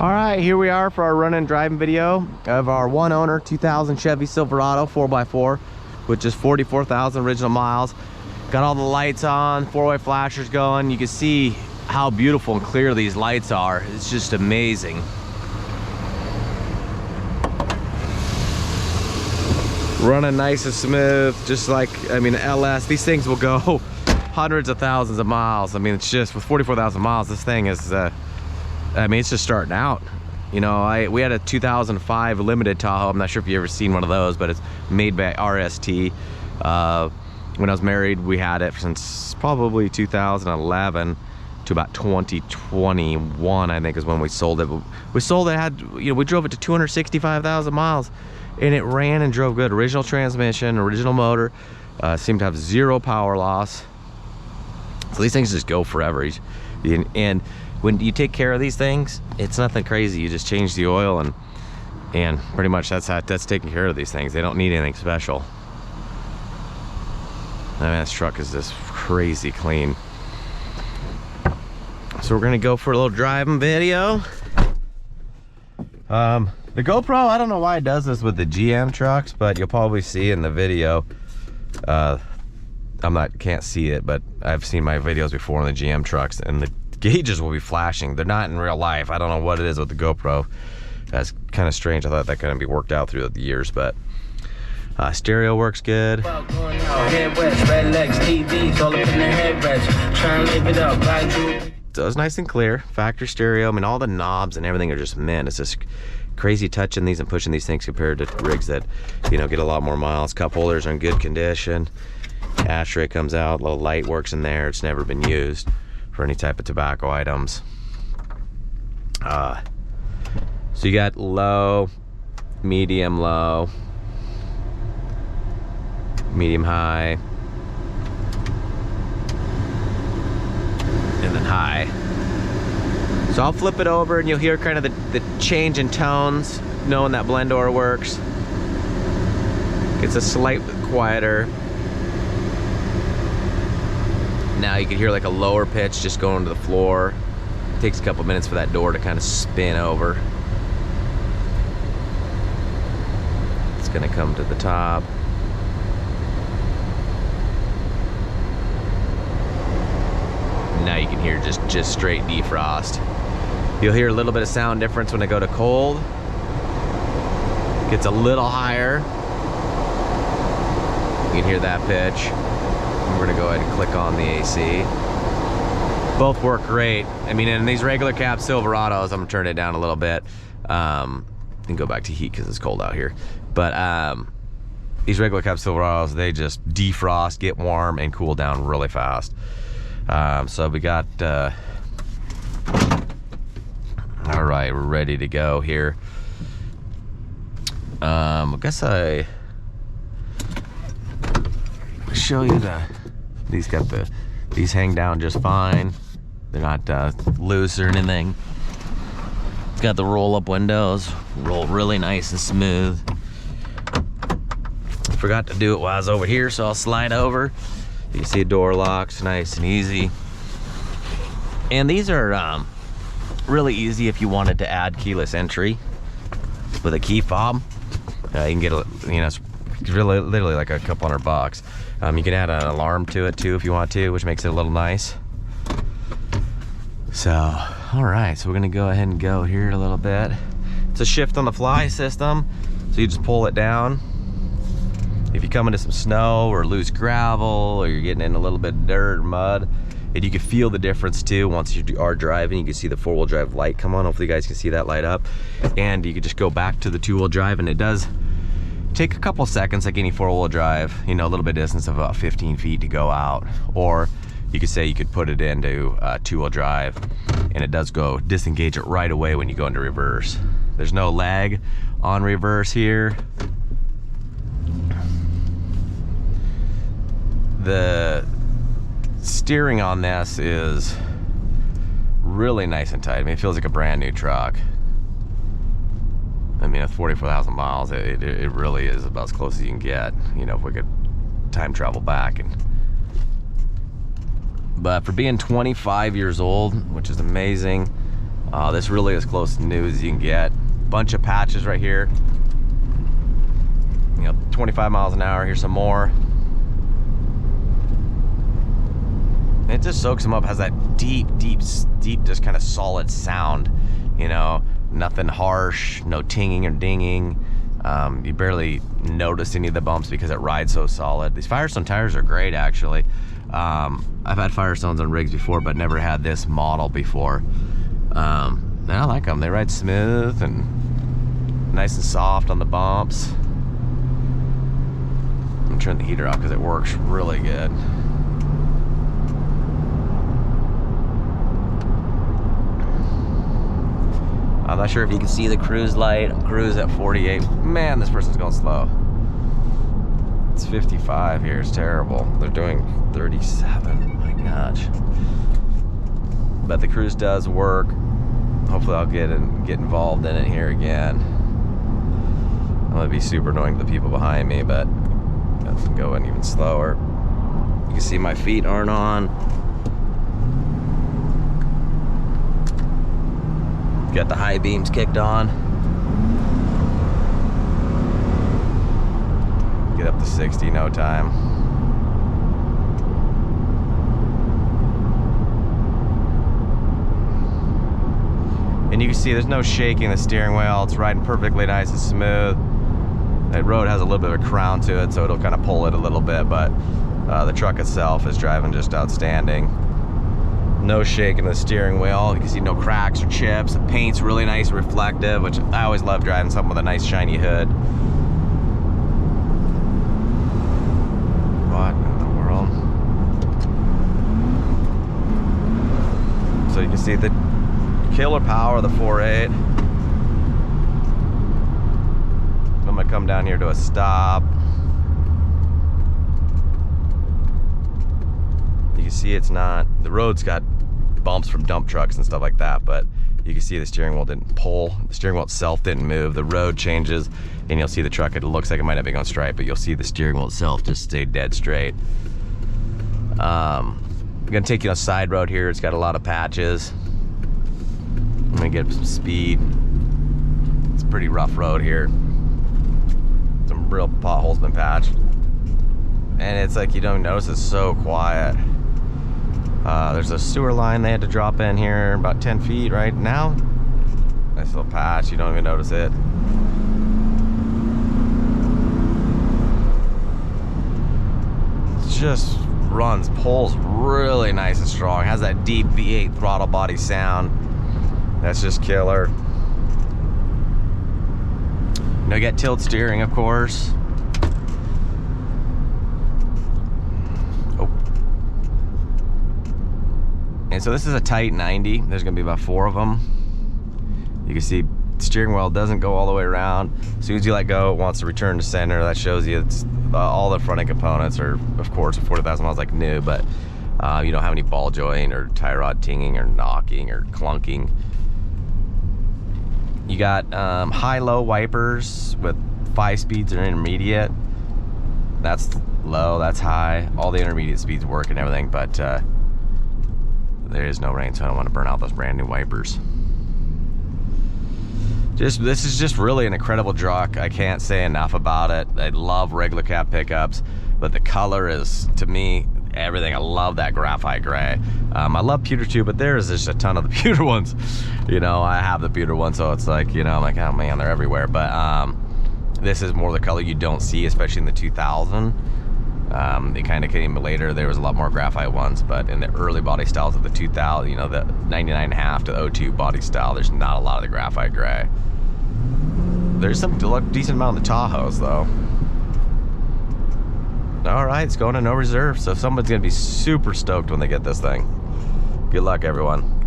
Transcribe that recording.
All right, here we are for our run and driving video of our one owner 2000 Chevy Silverado 4x4 with just 44,000 original miles. Got all the lights on, four-way flashers going. You can see how beautiful and clear these lights are. It's just amazing. Running nice and smooth, just like, I mean, LS, these things will go hundreds of thousands of miles. I mean, it's just, with 44,000 miles, this thing is, I mean, it's just starting out. You know, we had a 2005 limited Tahoe. I'm not sure if you ever seen one of those, but it's made by RST. When I was married, we had it since probably 2011 to about 2021, I think is when we sold it. But we sold it, we drove it to 265,000 miles, and it ran and drove good. Original transmission, original motor, seemed to have zero power loss. So these things just go forever. And when you take care of these things, it's nothing crazy. You just change the oil and pretty much that's taking care of these things. They don't need anything special. I mean, this truck is just crazy clean. So we're gonna go for a little driving video. The GoPro, I don't know why it does this with the GM trucks, but you'll probably see in the video. Can't see it, but I've seen my videos before on the GM trucks, and the gauges will be flashing. They're not in real life. I don't know what it is with the GoPro. That's kind of strange. I thought that couldn't be worked out through the years, but stereo works good. So it's nice and clear. Factory stereo. I mean, all the knobs and everything are just mint. It's just crazy touching these and pushing these things compared to rigs that, you know, get a lot more miles. Cup holders are in good condition. Ashtray comes out. Little light works in there. It's never been used for any type of tobacco items. So you got low, medium low, medium high, and then high. So I'll flip it over and you'll hear kind of the change in tones, knowing that blend door works. It's a slightly quieter. Now you can hear like a lower pitch just going to the floor. It takes a couple minutes for that door to kind of spin over. It's gonna come to the top. Now you can hear just straight defrost. You'll hear a little bit of sound difference when I go to cold. Gets a little higher. You can hear that pitch. We're gonna go ahead and click on the AC. Both work great. I mean, in these regular cab Silverados, I'm gonna turn it down a little bit and go back to heat because it's cold out here. But these regular cab Silverados, they just defrost, get warm, and cool down really fast. So we got, all right, we're ready to go here. I guess I show you these hang down just fine. They're not loose or anything. It's got the roll up windows, roll really nice and smooth. Forgot to do it while I was over here, so I'll slide over. You can see door locks, nice and easy. And these are really easy if you wanted to add keyless entry with a key fob. You can get it's really literally like a couple $100. You can add an alarm to it too if you want to, which makes it a little nice. So, all right, so we're gonna go ahead and go here a little bit. It's a shift on the fly system, so you just pull it down. If you come into some snow or loose gravel, or you're getting in a little bit of dirt or mud, and you can feel the difference too. Once you are driving, you can see the four-wheel drive light come on. Hopefully you guys can see that light up. And you can just go back to the two-wheel drive, and it does take a couple seconds, like any four-wheel drive, you know, a little bit of distance of about 15 feet to go out. Or you could say you could put it into two-wheel drive, and it does go disengage it right away when you go into reverse. There's no lag on reverse here. The steering on this is really nice and tight. I mean, it feels like a brand new truck. I mean, at 44,000 miles, it really is about as close as you can get, you know, if we could time travel back. But for being 25 years old, which is amazing, This really is close to new as you can get. Bunch of patches right here. 25 miles an hour. Here's some more. It just soaks them up. Has that deep, just kind of solid sound. Nothing harsh, no tinging or dinging. You barely notice any of the bumps because it rides so solid. These Firestone tires are great, actually. I've had Firestones on rigs before, but never had this model before. I like them. They ride smooth and nice and soft on the bumps. I'm gonna turn the heater off because it works really good. I'm not sure if you can see the cruise light. Cruise at 48. Man, this person's going slow. It's 55 here. It's terrible. They're doing 37. My gosh. But the cruise does work. Hopefully I'll get involved in it here again. I'm gonna be super annoying to the people behind me, but that's going even slower. You can see my feet aren't on. Got the high beams kicked on. Get up to 60, no time. And you can see there's no shaking the steering wheel. It's riding perfectly nice and smooth. That road has a little bit of a crown to it, so it'll kind of pull it a little bit, but the truck itself is driving just outstanding. No shake in the steering wheel. You can see no cracks or chips. The paint's really nice and reflective, which I always love driving something with a nice shiny hood. What in the world? So you can see the killer power of the 4.8. I'm gonna come down here to a stop. You can see it's not, the road's got bumps from dump trucks and stuff like that, but you can see the steering wheel didn't pull. The steering wheel itself didn't move. The road changes, and you'll see the truck, it looks like it might not be on straight, but you'll see the steering wheel itself just stayed dead straight. I'm gonna take you on a side road here. It's got a lot of patches. I'm gonna get some speed. It's a pretty rough road here. Some real potholes been patched. And it's like you don't notice, it's so quiet. There's a sewer line they had to drop in here about 10 feet right now. Nice little patch, you don't even notice it. It just pulls really nice and strong. Has that deep V8 throttle body sound. That's just killer. You get tilt steering, of course. And so this is a tight 90. There's gonna be about 4 of them. You can see the steering wheel doesn't go all the way around. As soon as you let go, it wants to return to center. That shows you it's all the front end components are, of course, 40,000 miles like new, but you don't have any ball joint or tie rod tinging or knocking or clunking. You got high-low wipers with 5 speeds or intermediate. That's low, that's high. All the intermediate speeds work and everything, but there is no rain, so I don't want to burn out those brand new wipers. This is just really an incredible truck. I can't say enough about it. I love regular cab pickups, but the color is, to me, everything. I love that graphite gray. I love pewter too, but there is just a ton of the pewter ones. I have the pewter one, so it's like, I'm like, oh man, they're everywhere. But this is more the color you don't see, especially in the 2000. They kind of came later. There was a lot more graphite ones, but in the early body styles of the 2000, the 99.5 to 02 body style, there's not a lot of the graphite gray. There's some decent amount of the Tahoes though. All right, it's going to no reserve, so someone's gonna be super stoked when they get this thing. Good luck, everyone.